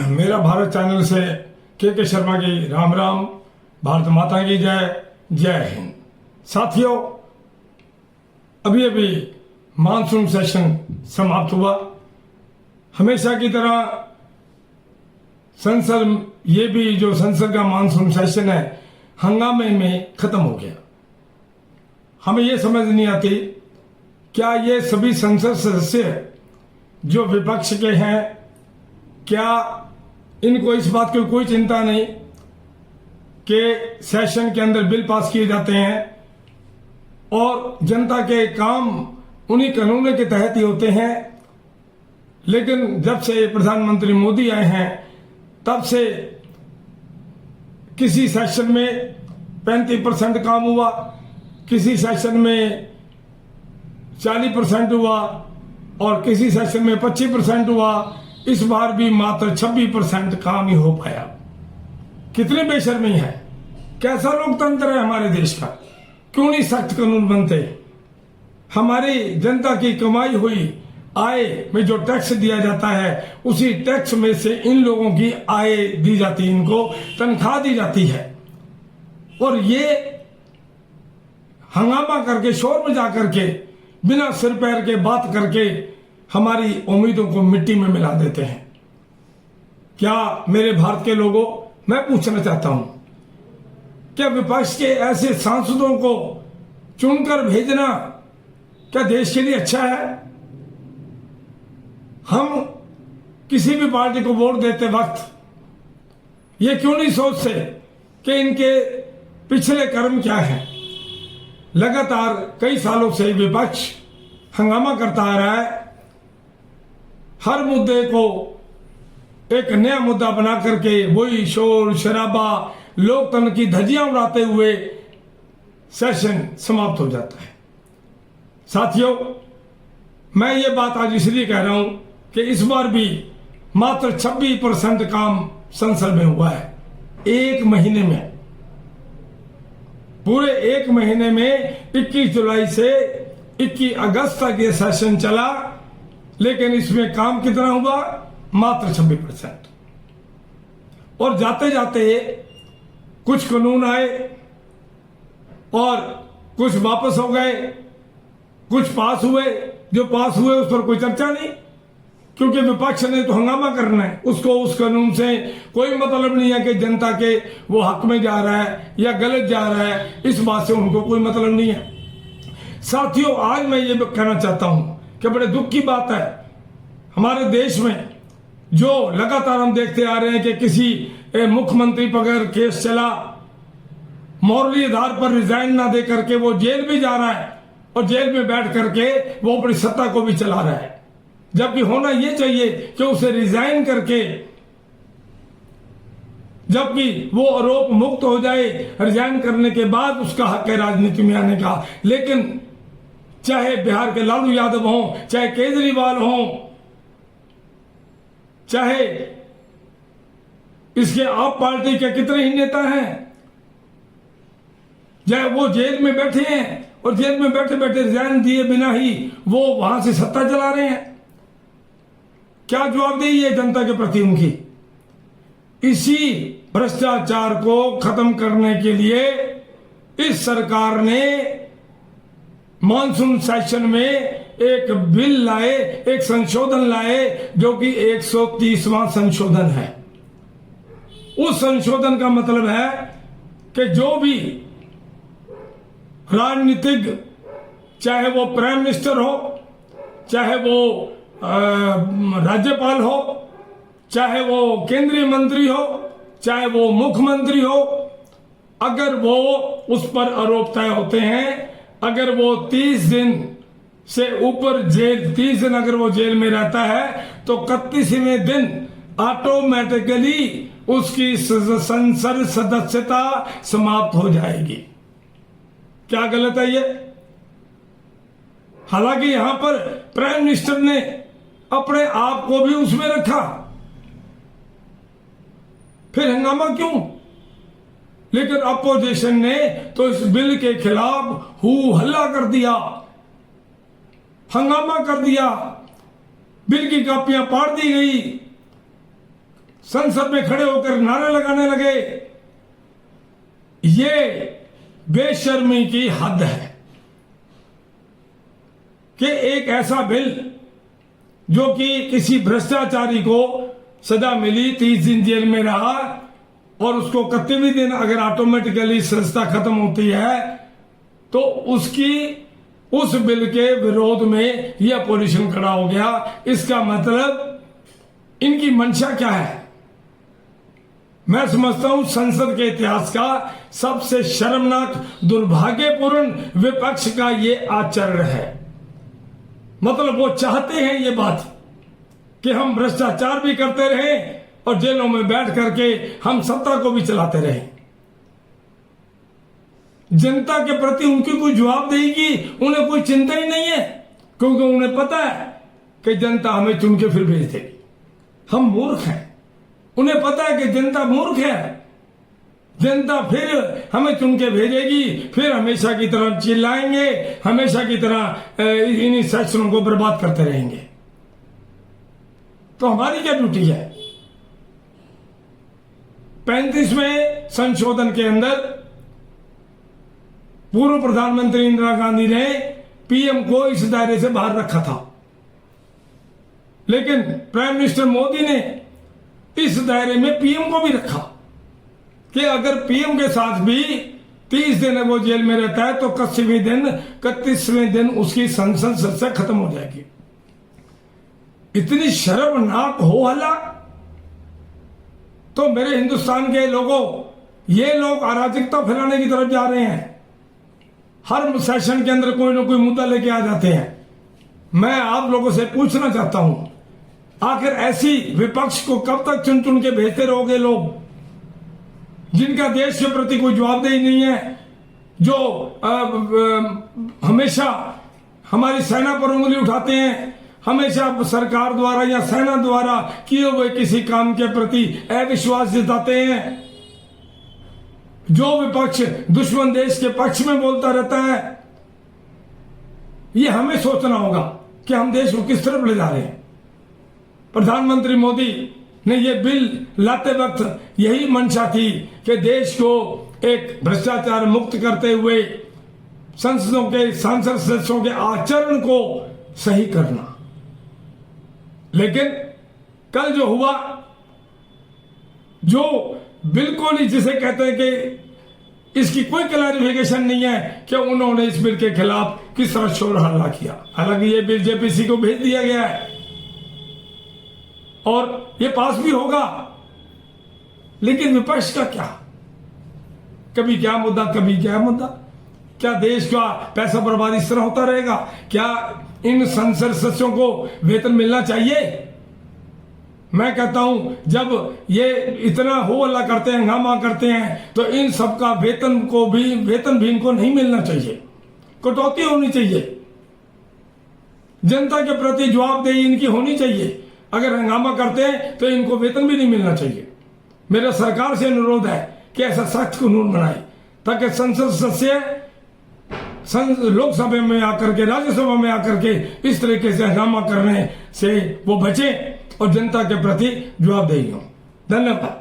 मेरा भारत चैनल से के शर्मा की राम राम। भारत माता की जय, जय हिंद। साथियों, अभी अभी मानसून सेशन समाप्त हुआ। हमेशा की तरह संसद, ये भी जो संसद का मानसून सेशन है, हंगामे में खत्म हो गया। हमें ये समझ नहीं आती, क्या ये सभी संसद सदस्य जो विपक्ष के हैं, क्या इनको इस बात की कोई चिंता नहीं कि सेशन के अंदर बिल पास किए जाते हैं और जनता के काम उन्हीं कानूनों के तहत ही होते हैं। लेकिन जब से प्रधानमंत्री मोदी आए हैं, तब से किसी सेशन में 35% काम हुआ, किसी सेशन में 40% हुआ और किसी सेशन में 25% हुआ। इस बार भी मात्र 26% काम ही हो पाया। कितनी बेशर्मी है, कैसा लोकतंत्र है हमारे देश का। क्यों नहीं सख्त कानून बनते? हमारी जनता की कमाई हुई आय में जो टैक्स दिया जाता है, उसी टैक्स में से इन लोगों की आय दी जाती है, इनको तनख्वाह दी जाती है। और ये हंगामा करके, शोर मचा करके, बिना सिर पैर के बात करके हमारी उम्मीदों को मिट्टी में मिला देते हैं। क्या मेरे भारत के लोगों, मैं पूछना चाहता हूं, क्या विपक्ष के ऐसे सांसदों को चुनकर भेजना क्या देश के लिए अच्छा है? हम किसी भी पार्टी को वोट देते वक्त ये क्यों नहीं सोचते कि इनके पिछले कर्म क्या हैं? लगातार कई सालों से विपक्ष हंगामा करता आ रहा है। हर मुद्दे को एक नया मुद्दा बना करके वही शोर शराबा, लोकतंत्र की धज्जियां उड़ाते हुए सेशन समाप्त हो जाता है। साथियों, मैं ये बात आज इसलिए कह रहा हूं कि इस बार भी मात्र 26% काम संसद में हुआ है। एक महीने में, पूरे एक महीने में 21 जुलाई से 21 अगस्त तक ये सेशन चला, लेकिन इसमें काम कितना हुआ? मात्र 26%। और जाते जाते कुछ कानून आए और कुछ वापस हो गए, कुछ पास हुए। जो पास हुए उस पर कोई चर्चा नहीं, क्योंकि विपक्ष ने तो हंगामा करना है। उसको उस कानून से कोई मतलब नहीं है कि जनता के वो हक में जा रहा है या गलत जा रहा है, इस बात से उनको कोई मतलब नहीं है। साथियों, आज मैं ये कहना चाहता हूं कि बड़े दुख की बात है, हमारे देश में जो लगातार हम देखते आ रहे हैं कि किसी मुख्यमंत्री पर अगर केस चला, मॉरली आधार पर रिजाइन ना दे करके वो जेल भी जा रहा है और जेल में बैठ करके वो अपनी सत्ता को भी चला रहा है। जबकि होना ये चाहिए कि उसे रिजाइन करके, जबकि वो आरोप मुक्त हो जाए, रिजाइन करने के बाद उसका हक है राजनीति में आने का। लेकिन चाहे बिहार के लालू यादव हों, चाहे केजरीवाल हों, चाहे इसके आप पार्टी के कितने ही नेता हैं, चाहे वो जेल में बैठे हैं और जेल में बैठे बैठे रिजाइन दिए बिना ही वो वहां से सत्ता चला रहे हैं। क्या जवाबदेही है जनता के प्रति उनकी? इसी भ्रष्टाचार को खत्म करने के लिए इस सरकार ने मॉनसून सेशन में एक बिल लाए, एक संशोधन लाए, जो कि 130वां संशोधन है। उस संशोधन का मतलब है कि जो भी राजनीतिक, चाहे वो प्राइम मिनिस्टर हो, चाहे वो राज्यपाल हो, चाहे वो केंद्रीय मंत्री हो, चाहे वो मुख्यमंत्री हो, अगर वो उस पर आरोप तय होते हैं, अगर वो 30 दिन से ऊपर जेल, 30 दिन अगर वो जेल में रहता है, तो 31वें दिन ऑटोमेटिकली उसकी संसद सदस्यता समाप्त हो जाएगी। क्या गलत है ये? हालांकि यहां पर प्राइम मिनिस्टर ने अपने आप को भी उसमें रखा, फिर हंगामा क्यों? लेकिन अपोजिशन ने तो इस बिल के खिलाफ हू हल्ला कर दिया, हंगामा कर दिया, बिल की कॉपियां फाड़ दी गई, संसद में खड़े होकर नारे लगाने लगे। ये बेशर्मी की हद है कि एक ऐसा बिल जो कि किसी भ्रष्टाचारी को सजा मिली, 30 दिन जेल में रहा और उसको 31वें दिन अगर ऑटोमेटिकली सजा खत्म होती है तो उस बिल के विरोध में यह अपोजिशन खड़ा हो गया। इसका मतलब इनकी मंशा क्या है? मैं समझता हूं संसद के इतिहास का सबसे शर्मनाक, दुर्भाग्यपूर्ण विपक्ष का यह आचरण है। मतलब वो चाहते हैं ये बात कि हम भ्रष्टाचार भी करते रहें और जेलों में बैठ करके हम सत्ता को भी चलाते रहें। जनता के प्रति उनकी कोई जवाबदेही की उन्हें कोई चिंता ही नहीं है, क्योंकि उन्हें पता है कि जनता हमें चुन के फिर भेज देगी। हम मूर्ख हैं, उन्हें पता है कि जनता मूर्ख है, जनता फिर हमें चुन के भेजेगी, फिर हमेशा की तरह चिल्लाएंगे, हमेशा की तरह इन्हीं सेक्शनों को बर्बाद करते रहेंगे। तो हमारी क्या ड्यूटी है? 35वें संशोधन के अंदर पूर्व प्रधानमंत्री इंदिरा गांधी ने पीएम को इस दायरे से बाहर रखा था, लेकिन प्राइम मिनिस्टर मोदी ने इस दायरे में पीएम को भी रखा कि अगर पीएम के साथ भी 30 दिन वो जेल में रहता है तो 31वें दिन उसकी संसद सदस्य खत्म हो जाएगी। इतनी शर्मनाक हो हल्ला। तो मेरे हिंदुस्तान के लोगों, ये लोग अराजकता फैलाने की तरफ जा रहे हैं। हर सेशन के अंदर कोई ना कोई मुद्दा लेके आ जाते हैं। मैं आप लोगों से पूछना चाहता हूं, आखिर ऐसी विपक्ष को कब तक चुन चुन के भेजते रहोगे लोग, जिनका देश के प्रति कोई जवाबदेही नहीं है, जो हमेशा हमारी सेना पर उंगली उठाते हैं, हमेशा सरकार द्वारा या सेना द्वारा किए हुए किसी काम के प्रति अविश्वास जताते हैं, जो विपक्ष दुश्मन देश के पक्ष में बोलता रहता है। ये हमें सोचना होगा कि हम देश को किस तरफ ले जा रहे हैं। प्रधानमंत्री मोदी ने यह बिल लाते वक्त यही मंशा थी कि देश को एक भ्रष्टाचार मुक्त करते हुए संसदों के सांसद सदस्यों के आचरण को सही करना। लेकिन कल जो हुआ, जो बिल्कुल ही जिसे कहते हैं कि इसकी कोई क्लैरिफिकेशन नहीं है कि उन्होंने इस बिल के खिलाफ किस तरह शोर हल्ला किया। हालांकि ये बिल जेपीसी को भेज दिया गया है और ये पास भी होगा, लेकिन विपक्ष का क्या? कभी क्या मुद्दा, कभी क्या मुद्दा। क्या देश का पैसा बर्बाद इस तरह होता रहेगा? क्या इन संसद सदस्यों को वेतन मिलना चाहिए? मैं कहता हूं, जब ये इतना हो हल्ला करते हैं, हंगामा करते हैं, तो इन सबका वेतन भी इनको नहीं मिलना चाहिए, कटौती होनी चाहिए। जनता के प्रति जवाबदेही इनकी होनी चाहिए। अगर हंगामा करते हैं तो इनको वेतन भी नहीं मिलना चाहिए। मेरा सरकार से अनुरोध है कि ऐसा सख्त कानून बनाए ताकि संसद सदस्य लोकसभा में आकर के, राज्यसभा में आकर के इस तरीके से हंगामा करने से वो बचे और जनता के प्रति जवाबदेही हो। धन्यवाद।